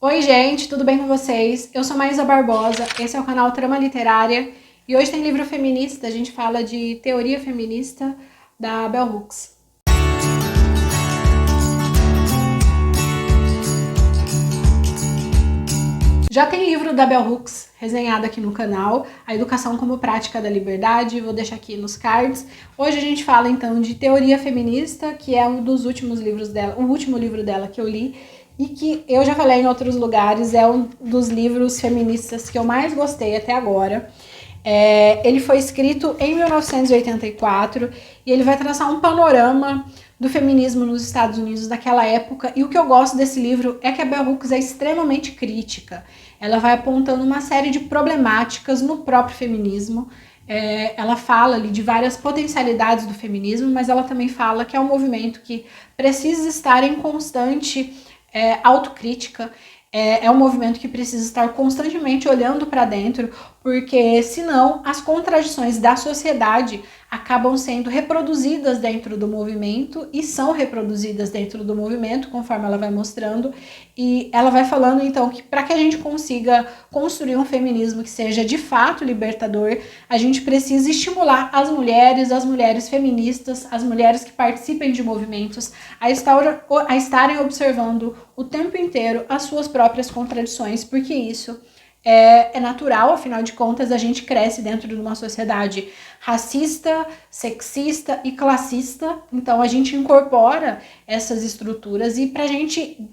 Oi gente, tudo bem com vocês? Eu sou Maísa Barbosa, esse é o canal Trama Literária e hoje tem livro feminista, a gente fala de teoria feminista da Bell Hooks. Já tem livro da Bell Hooks resenhado aqui no canal, A Educação como Prática da Liberdade, vou deixar aqui nos cards. Hoje a gente fala então de teoria feminista, que é um dos últimos livros dela, o último livro dela que eu li, e que eu já falei em outros lugares, é um dos livros feministas que eu mais gostei até agora. Ele foi escrito em 1984 e ele vai traçar um panorama do feminismo nos Estados Unidos daquela época, e o que eu gosto desse livro é que a Bell Hooks é extremamente crítica. Ela vai apontando uma série de problemáticas no próprio feminismo. Ela fala ali de várias potencialidades do feminismo, mas ela também fala que é um movimento que precisa estar em constante autocrítica. É um movimento que precisa estar constantemente olhando para dentro, porque senão as contradições da sociedade acabam sendo reproduzidas dentro do movimento e são reproduzidas dentro do movimento, conforme ela vai mostrando. E ela vai falando então que para que a gente consiga construir um feminismo que seja de fato libertador, a gente precisa estimular as mulheres feministas, as mulheres que participem de movimentos a estarem observando o tempo inteiro as suas próprias contradições, porque isso é natural, afinal de contas a gente cresce dentro de uma sociedade racista, sexista e classista, então a gente incorpora essas estruturas, e pra gente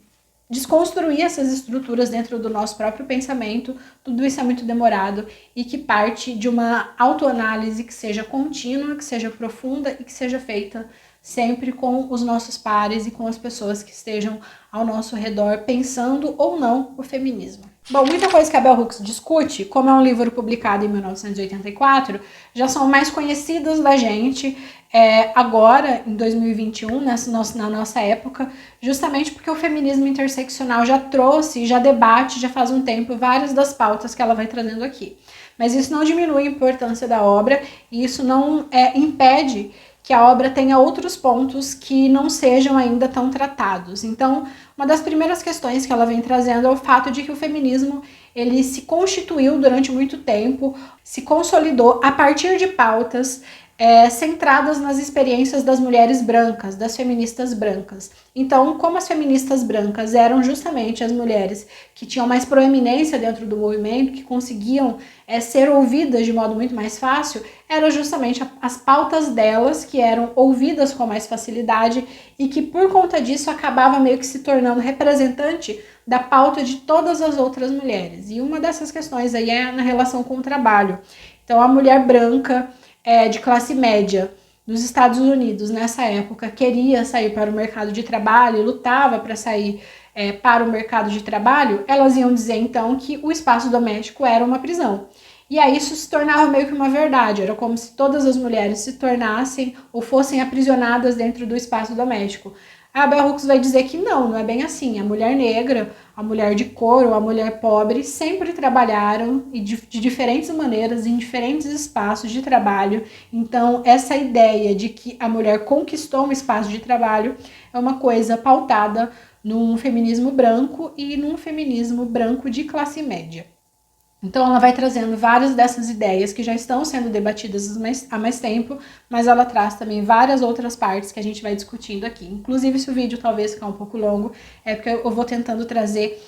desconstruir essas estruturas dentro do nosso próprio pensamento, tudo isso é muito demorado e que parte de uma autoanálise que seja contínua, que seja profunda e que seja feita sempre com os nossos pares e com as pessoas que estejam ao nosso redor, pensando ou não o feminismo. Bom, muita coisa que a Bell Hooks discute, como é um livro publicado em 1984, já são mais conhecidas da gente agora, em 2021, na nossa época, justamente porque o feminismo interseccional já trouxe, já debate, já faz um tempo, várias das pautas que ela vai trazendo aqui. Mas isso não diminui a importância da obra e isso não impede que a obra tenha outros pontos que não sejam ainda tão tratados. Então, uma das primeiras questões que ela vem trazendo é o fato de que o feminismo ele se constituiu durante muito tempo, se consolidou a partir de pautas centradas nas experiências das mulheres brancas, das feministas brancas. Então, como as feministas brancas eram justamente as mulheres que tinham mais proeminência dentro do movimento, que conseguiam ser ouvidas de modo muito mais fácil, eram justamente as pautas delas que eram ouvidas com mais facilidade e que, por conta disso, acabava meio que se tornando representante da pauta de todas as outras mulheres. E uma dessas questões aí é na relação com o trabalho. Então, a mulher branca de classe média nos Estados Unidos, nessa época, queria sair para o mercado de trabalho, lutava para sair para o mercado de trabalho, elas iam dizer então que o espaço doméstico era uma prisão. E aí isso se tornava meio que uma verdade, era como se todas as mulheres se tornassem ou fossem aprisionadas dentro do espaço doméstico. A Bell Hooks vai dizer que não é bem assim. A mulher negra, a mulher de cor ou a mulher pobre sempre trabalharam e de diferentes maneiras, em diferentes espaços de trabalho. Então, essa ideia de que a mulher conquistou um espaço de trabalho é uma coisa pautada num feminismo branco e num feminismo branco de classe média. Então ela vai trazendo várias dessas ideias que já estão sendo debatidas há mais tempo, mas ela traz também várias outras partes que a gente vai discutindo aqui. Inclusive, se o vídeo talvez ficar um pouco longo, é porque eu vou tentando trazer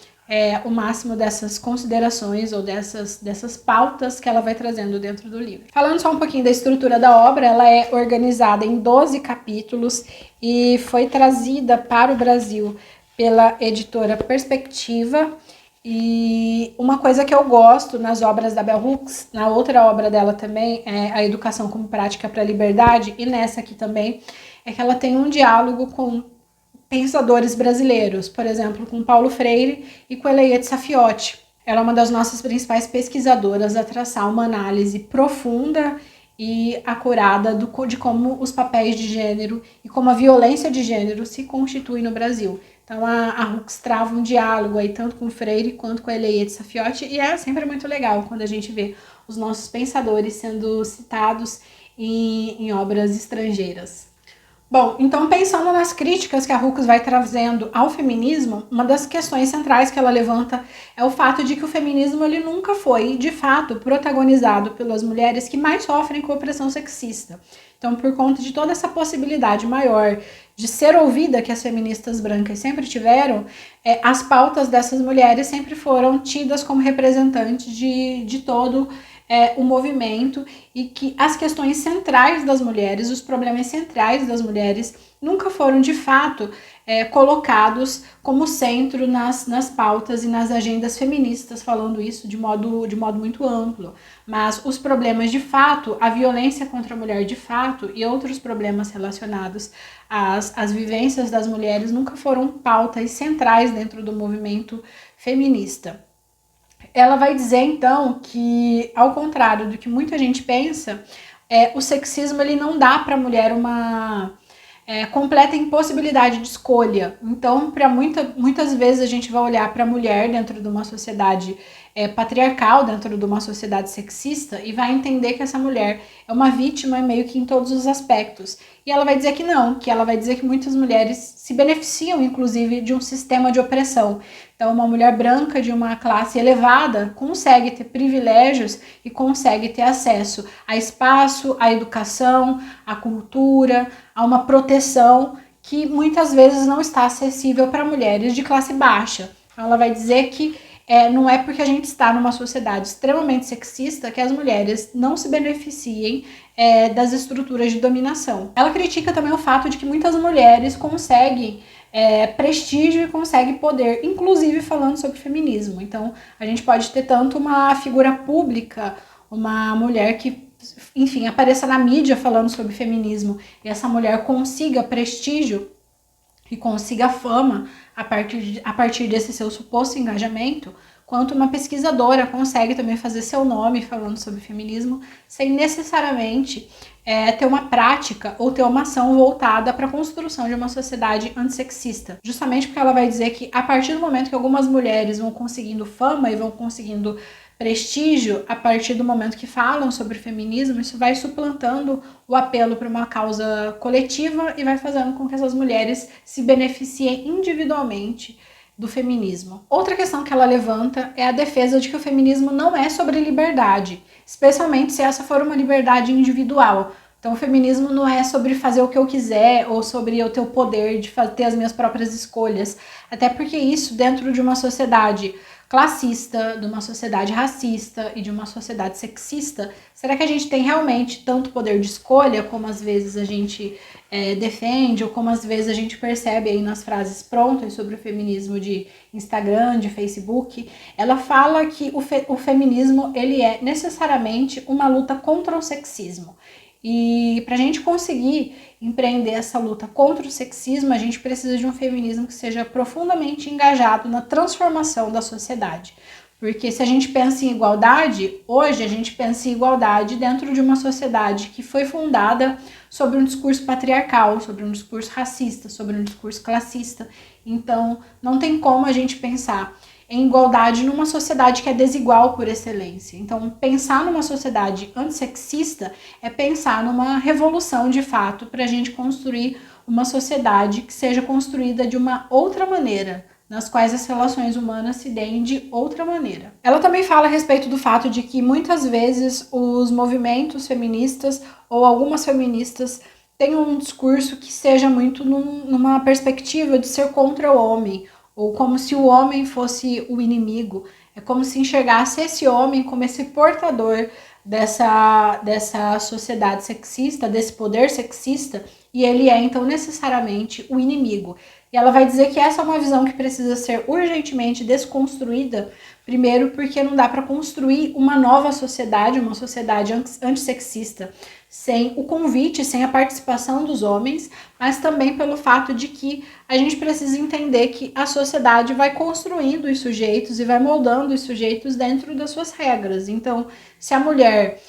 o máximo dessas considerações ou dessas pautas que ela vai trazendo dentro do livro. Falando só um pouquinho da estrutura da obra, ela é organizada em 12 capítulos e foi trazida para o Brasil pela editora Perspectiva. E uma coisa que eu gosto nas obras da Bell Hooks, na outra obra dela também, é A Educação como Prática para a Liberdade, e nessa aqui também, é que ela tem um diálogo com pensadores brasileiros, por exemplo, com Paulo Freire e com Eleiete Safiotti. Ela é uma das nossas principais pesquisadoras a traçar uma análise profunda e acurada de como os papéis de gênero e como a violência de gênero se constitui no Brasil. Então a Hooks trava um diálogo aí tanto com Freire quanto com a Eleiete Safiotti, e é sempre muito legal quando a gente vê os nossos pensadores sendo citados em obras estrangeiras. Bom, então pensando nas críticas que a Hooks vai trazendo ao feminismo, uma das questões centrais que ela levanta é o fato de que o feminismo ele nunca foi, de fato, protagonizado pelas mulheres que mais sofrem com opressão sexista. Então, por conta de toda essa possibilidade maior de ser ouvida que as feministas brancas sempre tiveram, as pautas dessas mulheres sempre foram tidas como representantes de todo o movimento, e que as questões centrais das mulheres, os problemas centrais das mulheres, nunca foram de fato colocados como centro nas pautas e nas agendas feministas, falando isso de modo muito amplo. Mas os problemas de fato, a violência contra a mulher de fato e outros problemas relacionados às vivências das mulheres nunca foram pautas centrais dentro do movimento feminista. Ela vai dizer, então, que, ao contrário do que muita gente pensa, o sexismo ele não dá para a mulher uma completa impossibilidade de escolha. Então, para muitas vezes a gente vai olhar para a mulher dentro de uma sociedade patriarcal, dentro de uma sociedade sexista, e vai entender que essa mulher é uma vítima meio que em todos os aspectos. E ela vai dizer que não, que ela vai dizer que muitas mulheres se beneficiam, inclusive, de um sistema de opressão. Então, uma mulher branca de uma classe elevada consegue ter privilégios e consegue ter acesso a espaço, à educação, à cultura, a uma proteção que muitas vezes não está acessível para mulheres de classe baixa. Ela vai dizer que não é porque a gente está numa sociedade extremamente sexista que as mulheres não se beneficiem das estruturas de dominação. Ela critica também o fato de que muitas mulheres conseguem prestígio e conseguem poder, inclusive falando sobre feminismo. Então, a gente pode ter tanto uma figura pública, uma mulher que, enfim, apareça na mídia falando sobre feminismo, e essa mulher consiga prestígio e consiga fama a partir desse seu suposto engajamento, quanto uma pesquisadora consegue também fazer seu nome falando sobre feminismo sem necessariamente ter uma prática ou ter uma ação voltada para a construção de uma sociedade antissexista. Justamente porque ela vai dizer que a partir do momento que algumas mulheres vão conseguindo fama e vão conseguindo prestígio, a partir do momento que falam sobre feminismo, isso vai suplantando o apelo para uma causa coletiva e vai fazendo com que essas mulheres se beneficiem individualmente do feminismo. Outra questão que ela levanta é a defesa de que o feminismo não é sobre liberdade, especialmente se essa for uma liberdade individual. Então o feminismo não é sobre fazer o que eu quiser ou sobre eu ter o poder de ter as minhas próprias escolhas, até porque isso dentro de uma sociedade classista, de uma sociedade racista e de uma sociedade sexista, será que a gente tem realmente tanto poder de escolha como às vezes a gente defende, ou como às vezes a gente percebe aí nas frases prontas sobre o feminismo de Instagram, de Facebook? Ela fala que o feminismo ele é necessariamente uma luta contra o sexismo. E para a gente conseguir empreender essa luta contra o sexismo, a gente precisa de um feminismo que seja profundamente engajado na transformação da sociedade. Porque se a gente pensa em igualdade, hoje a gente pensa em igualdade dentro de uma sociedade que foi fundada sobre um discurso patriarcal, sobre um discurso racista, sobre um discurso classista. Então, não tem como a gente pensar em igualdade numa sociedade que é desigual por excelência. Então, pensar numa sociedade antissexista é pensar numa revolução de fato para a gente construir uma sociedade que seja construída de uma outra maneira, nas quais as relações humanas se deem de outra maneira. Ela também fala a respeito do fato de que muitas vezes os movimentos feministas ou algumas feministas têm um discurso que seja muito numa perspectiva de ser contra o homem, ou como se o homem fosse o inimigo. É como se enxergasse esse homem como esse portador dessa sociedade sexista, desse poder sexista, e ele é então necessariamente o inimigo. E ela vai dizer que essa é uma visão que precisa ser urgentemente desconstruída, primeiro porque não dá para construir uma nova sociedade, uma sociedade antissexista, sem o convite, sem a participação dos homens, mas também pelo fato de que a gente precisa entender que a sociedade vai construindo os sujeitos e vai moldando os sujeitos dentro das suas regras. Então, se a mulher,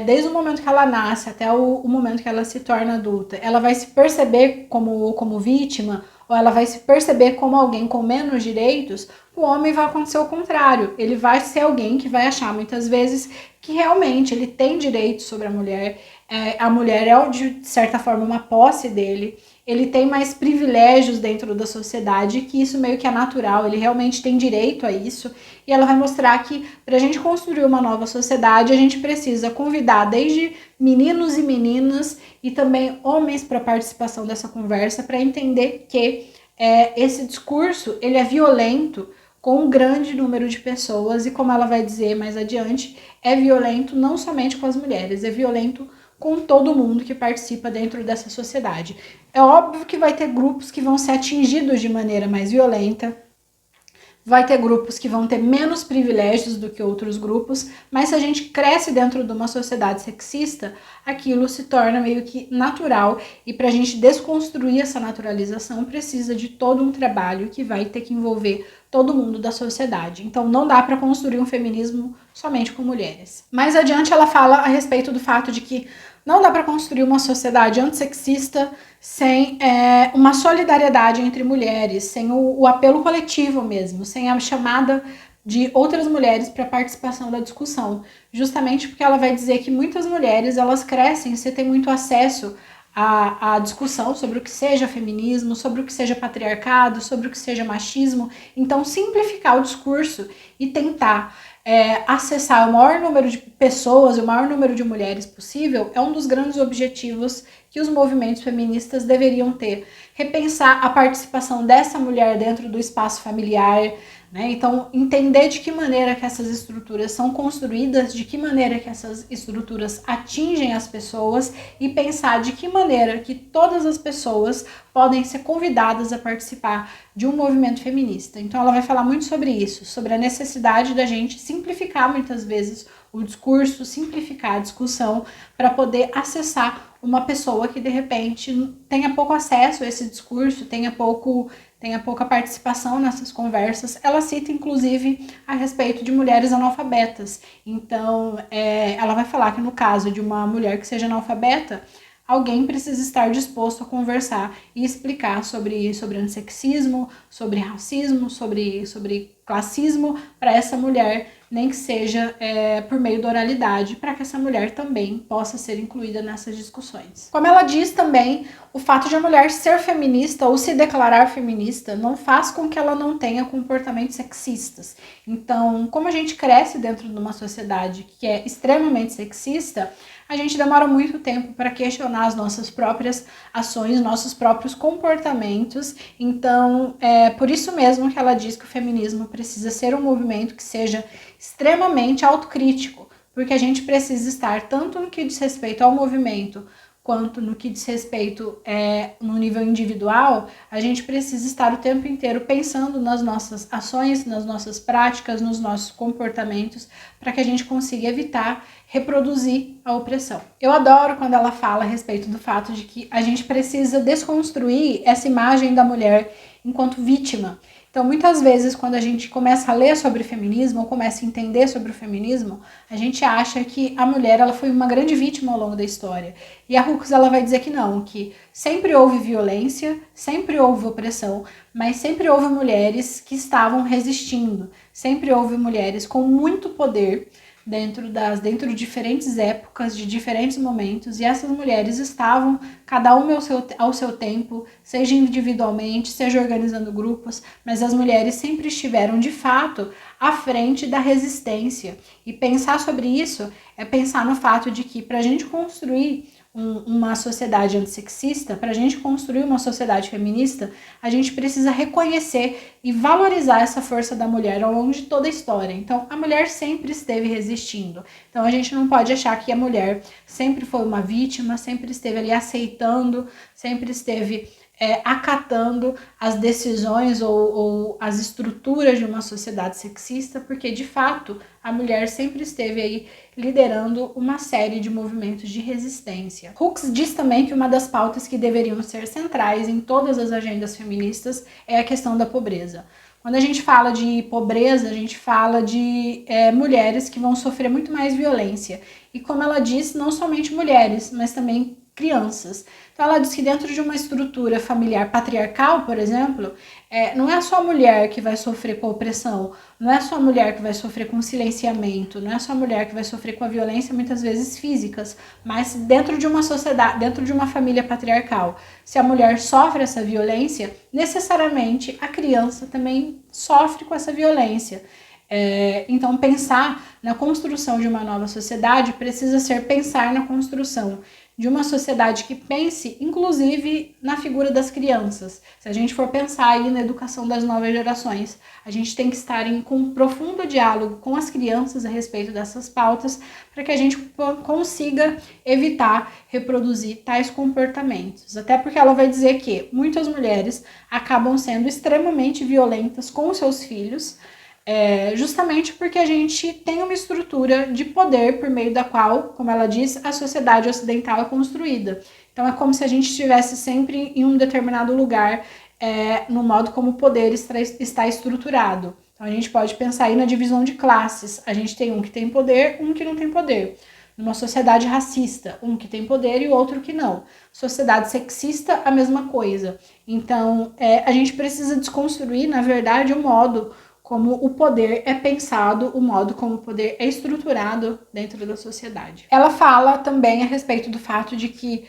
desde o momento que ela nasce até o momento que ela se torna adulta, ela vai se perceber como vítima, ou ela vai se perceber como alguém com menos direitos, o homem vai acontecer o contrário. Ele vai ser alguém que vai achar muitas vezes que realmente ele tem direitos sobre a mulher, a mulher é, de certa forma, uma posse dele, ele tem mais privilégios dentro da sociedade, que isso meio que é natural, ele realmente tem direito a isso, e ela vai mostrar que para a gente construir uma nova sociedade, a gente precisa convidar desde meninos e meninas e também homens para participação dessa conversa, para entender que esse discurso ele é violento com um grande número de pessoas, e como ela vai dizer mais adiante, é violento não somente com as mulheres, é violento com todo mundo que participa dentro dessa sociedade. É óbvio que vai ter grupos que vão ser atingidos de maneira mais violenta, vai ter grupos que vão ter menos privilégios do que outros grupos, mas se a gente cresce dentro de uma sociedade sexista, aquilo se torna meio que natural, e para a gente desconstruir essa naturalização precisa de todo um trabalho que vai ter que envolver todo mundo da sociedade. Então não dá para construir um feminismo somente com mulheres. Mais adiante ela fala a respeito do fato de que não dá para construir uma sociedade antissexista sem uma solidariedade entre mulheres, sem o apelo coletivo mesmo, sem a chamada de outras mulheres para participação da discussão. Justamente porque ela vai dizer que muitas mulheres elas crescem sem ter muito acesso à discussão sobre o que seja feminismo, sobre o que seja patriarcado, sobre o que seja machismo. Então simplificar o discurso e tentar acessar o maior número de pessoas e o maior número de mulheres possível é um dos grandes objetivos que os movimentos feministas deveriam ter. Repensar a participação dessa mulher dentro do espaço familiar, né? Então, entender de que maneira que essas estruturas são construídas, de que maneira que essas estruturas atingem as pessoas e pensar de que maneira que todas as pessoas podem ser convidadas a participar de um movimento feminista. Então, ela vai falar muito sobre isso, sobre a necessidade da gente simplificar muitas vezes o discurso, simplificar a discussão para poder acessar uma pessoa que de repente tenha pouco acesso a esse discurso, tenha pouca participação nessas conversas. Ela cita inclusive a respeito de mulheres analfabetas. Então ela vai falar que no caso de uma mulher que seja analfabeta, alguém precisa estar disposto a conversar e explicar sobre antissexismo, sobre racismo, sobre classismo para essa mulher, nem que seja por meio da oralidade, para que essa mulher também possa ser incluída nessas discussões. Como ela diz também, o fato de a mulher ser feminista ou se declarar feminista não faz com que ela não tenha comportamentos sexistas. Então, como a gente cresce dentro de uma sociedade que é extremamente sexista, a gente demora muito tempo para questionar as nossas próprias ações, nossos próprios comportamentos. Então, por isso mesmo que ela diz que o feminismo precisa ser um movimento que seja extremamente autocrítico, porque a gente precisa estar tanto no que diz respeito ao movimento, quanto no que diz respeito no nível individual, a gente precisa estar o tempo inteiro pensando nas nossas ações, nas nossas práticas, nos nossos comportamentos, para que a gente consiga evitar reproduzir a opressão. Eu adoro quando ela fala a respeito do fato de que a gente precisa desconstruir essa imagem da mulher enquanto vítima. Então, muitas vezes, quando a gente começa a ler sobre feminismo, ou começa a entender sobre o feminismo, a gente acha que a mulher ela foi uma grande vítima ao longo da história. E a Hooks ela vai dizer que não, que sempre houve violência, sempre houve opressão, mas sempre houve mulheres que estavam resistindo, sempre houve mulheres com muito poder, dentro de diferentes épocas, de diferentes momentos, e essas mulheres estavam, cada uma ao seu tempo, seja individualmente, seja organizando grupos, mas as mulheres sempre estiveram, de fato, à frente da resistência. E pensar sobre isso é pensar no fato de que, para a gente construir uma sociedade antissexista, para a gente construir uma sociedade feminista, a gente precisa reconhecer e valorizar essa força da mulher ao longo de toda a história. Então, a mulher sempre esteve resistindo. Então, a gente não pode achar que a mulher sempre foi uma vítima, sempre esteve ali aceitando, sempre esteve acatando as decisões ou as estruturas de uma sociedade sexista, porque de fato a mulher sempre esteve aí liderando uma série de movimentos de resistência. Hooks diz também que uma das pautas que deveriam ser centrais em todas as agendas feministas é a questão da pobreza. Quando a gente fala de pobreza, a gente fala de mulheres que vão sofrer muito mais violência. E como ela diz, não somente mulheres, mas também crianças. Então ela diz que dentro de uma estrutura familiar patriarcal, por exemplo, não é só a mulher que vai sofrer com a opressão, não é só a mulher que vai sofrer com o silenciamento, não é só a mulher que vai sofrer com a violência, muitas vezes físicas, mas dentro de uma sociedade, dentro de uma família patriarcal, se a mulher sofre essa violência, necessariamente a criança também sofre com essa violência. Então, pensar na construção de uma nova sociedade precisa ser pensar na construção de uma sociedade que pense, inclusive, na figura das crianças. Se a gente for pensar aí na educação das novas gerações, a gente tem que estar com profundo diálogo com as crianças a respeito dessas pautas para que a gente consiga evitar reproduzir tais comportamentos. Até porque ela vai dizer que muitas mulheres acabam sendo extremamente violentas com seus filhos, justamente porque a gente tem uma estrutura de poder por meio da qual, como ela diz, a sociedade ocidental é construída. Então é como se a gente estivesse sempre em um determinado lugar, no modo como o poder está estruturado. Então a gente pode pensar aí na divisão de classes. A gente tem um que tem poder, um que não tem poder. Numa sociedade racista, um que tem poder e o outro que não. Sociedade sexista, a mesma coisa. Então a gente precisa desconstruir, na verdade, o modo como o poder é pensado, o modo como o poder é estruturado dentro da sociedade. Ela fala também a respeito do fato de que,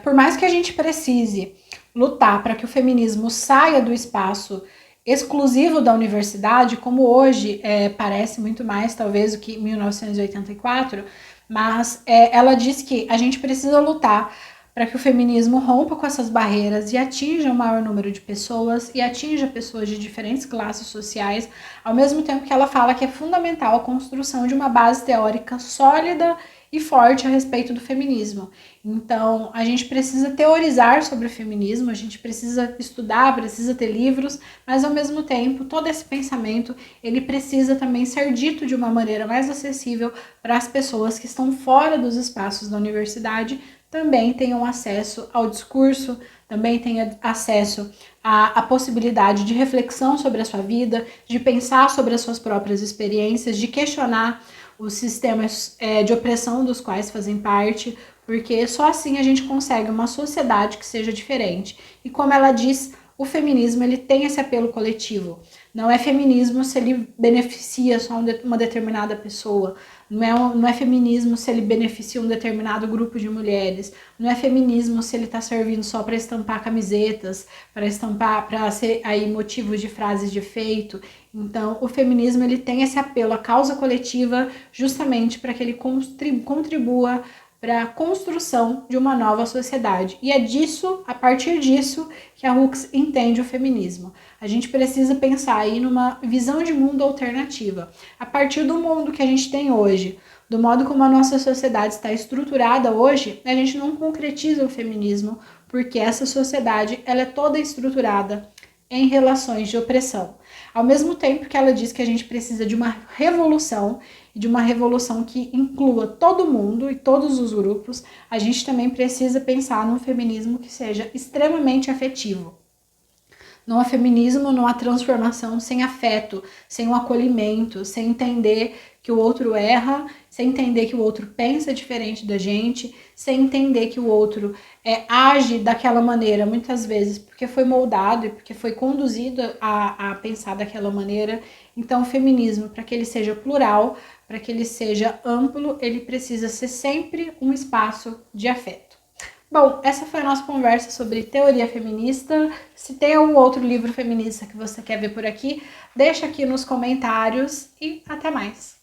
por mais que a gente precise lutar para que o feminismo saia do espaço exclusivo da universidade, como hoje parece muito mais, talvez, do que 1984, mas ela diz que a gente precisa lutar para que o feminismo rompa com essas barreiras e atinja o maior número de pessoas e atinja pessoas de diferentes classes sociais, ao mesmo tempo que ela fala que é fundamental a construção de uma base teórica sólida e forte a respeito do feminismo. Então, a gente precisa teorizar sobre o feminismo, a gente precisa estudar, precisa ter livros, mas ao mesmo tempo, todo esse pensamento, ele precisa também ser dito de uma maneira mais acessível para as pessoas que estão fora dos espaços da universidade, também tenham acesso ao discurso, também tenham acesso à possibilidade de reflexão sobre a sua vida, de pensar sobre as suas próprias experiências, de questionar os sistemas de opressão dos quais fazem parte, porque só assim a gente consegue uma sociedade que seja diferente. E como ela diz, o feminismo ele tem esse apelo coletivo. Não é feminismo se ele beneficia só uma determinada pessoa. Não é feminismo se ele beneficia um determinado grupo de mulheres. Não é feminismo se ele está servindo só para estampar camisetas, para ser aí motivos de frases de efeito. Então, o feminismo ele tem esse apelo à causa coletiva justamente para que ele contribua para a construção de uma nova sociedade. E é disso, a partir disso, que a Hooks entende o feminismo. A gente precisa pensar aí numa visão de mundo alternativa. A partir do mundo que a gente tem hoje, do modo como a nossa sociedade está estruturada hoje, a gente não concretiza o feminismo, porque essa sociedade ela é toda estruturada em relações de opressão. Ao mesmo tempo que ela diz que a gente precisa de uma revolução, e de uma revolução que inclua todo mundo e todos os grupos, a gente também precisa pensar num feminismo que seja extremamente afetivo. Não há feminismo, não há transformação sem afeto, sem o acolhimento, sem entender que o outro erra, sem entender que o outro pensa diferente da gente, sem entender que o outro age daquela maneira, muitas vezes porque foi moldado e porque foi conduzido a pensar daquela maneira. Então o feminismo, para que ele seja plural, para que ele seja amplo, ele precisa ser sempre um espaço de afeto. Bom, essa foi a nossa conversa sobre teoria feminista. Se tem algum outro livro feminista que você quer ver por aqui, deixa aqui nos comentários e até mais!